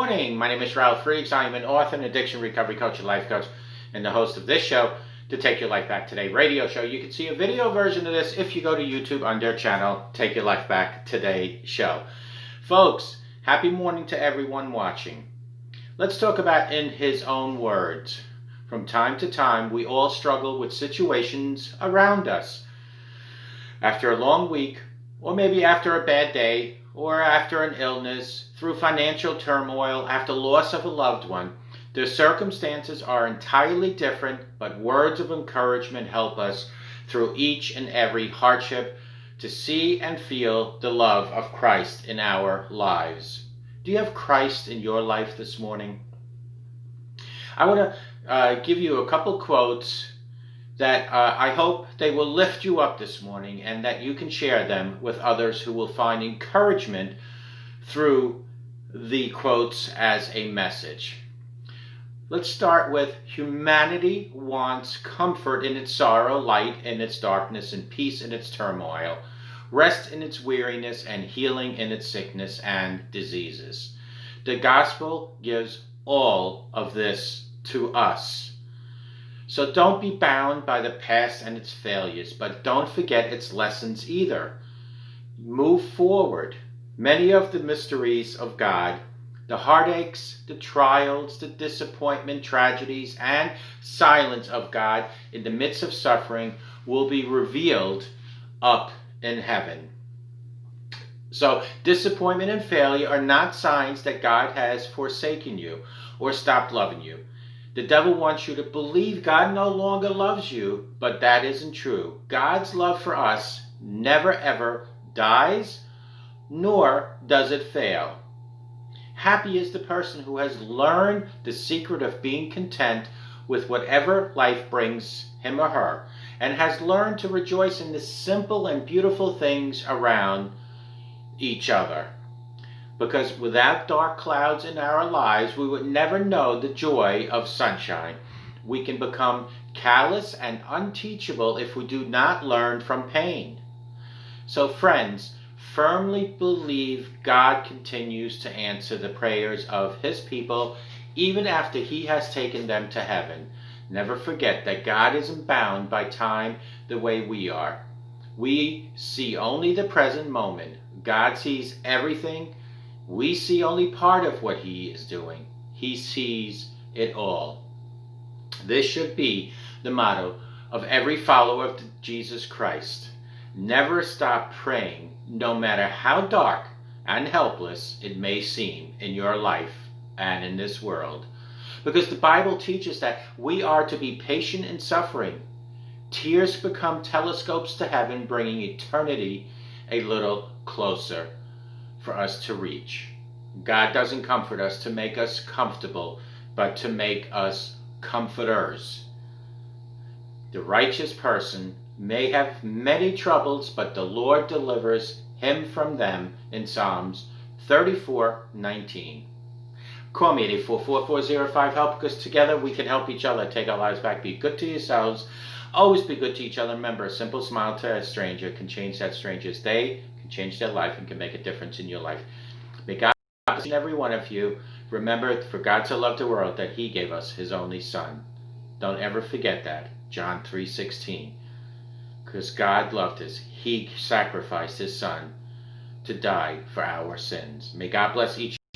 Morning. My name is Ralf Friedrichs. I am an author, an addiction recovery coach, and life coach, and the host of this show, the Take Your Life Back Today radio show. You can see a video version of this if you go to YouTube on their channel, Take Your Life Back Today show. Folks, happy morning to everyone watching. Let's talk about in his own words. From time to time, we all struggle with situations around us. After a long week, or maybe after a bad day, or after an illness, through financial turmoil, after loss of a loved one, the circumstances are entirely different, but words of encouragement help us through each and every hardship to see and feel the love of Christ in our lives. Do you have Christ in your life this morning? I want to give you a couple quotes that I hope they will lift you up this morning and that you can share them with others who will find encouragement through the quotes as a message. Let's start with humanity wants comfort in its sorrow, light in its darkness, and peace in its turmoil, rest in its weariness, and healing in its sickness and diseases. The gospel gives all of this to us. So don't be bound by the past and its failures, but don't forget its lessons either. Move forward. Many of the mysteries of God, the heartaches, the trials, the disappointment, tragedies, and silence of God in the midst of suffering will be revealed up in heaven. So disappointment and failure are not signs that God has forsaken you or stopped loving you. The devil wants you to believe God no longer loves you, but that isn't true. God's love for us never ever dies, nor does it fail. Happy is the person who has learned the secret of being content with whatever life brings him or her, and has learned to rejoice in the simple and beautiful things around each other. Because without dark clouds in our lives, we would never know the joy of sunshine. We can become callous and unteachable if we do not learn from pain. So friends, firmly believe God continues to answer the prayers of his people even after he has taken them to heaven. Never forget that God isn't bound by time the way we are. We see only the present moment. God sees everything. We see only part of what he is doing. He sees it all. This should be the motto of every follower of Jesus Christ. Never stop praying, no matter how dark and helpless it may seem in your life and in this world. Because the Bible teaches that we are to be patient in suffering. Tears become telescopes to heaven, bringing eternity a little closer for us to reach. God doesn't comfort us to make us comfortable, but to make us comforters. The righteous person may have many troubles, but the Lord delivers him from them in Psalms 34:19. Call me at 844-405-HELP, because together we can help each other take our lives back. Be good to yourselves. Always be good to each other. Remember, a simple smile to a stranger can change that stranger's day, can change their life, and can make a difference in your life. May God bless every one of you. Remember, for God so loved the world that he gave us his only son. Don't ever forget that. John 3:16. Because God loved us. He sacrificed his son to die for our sins. May God bless each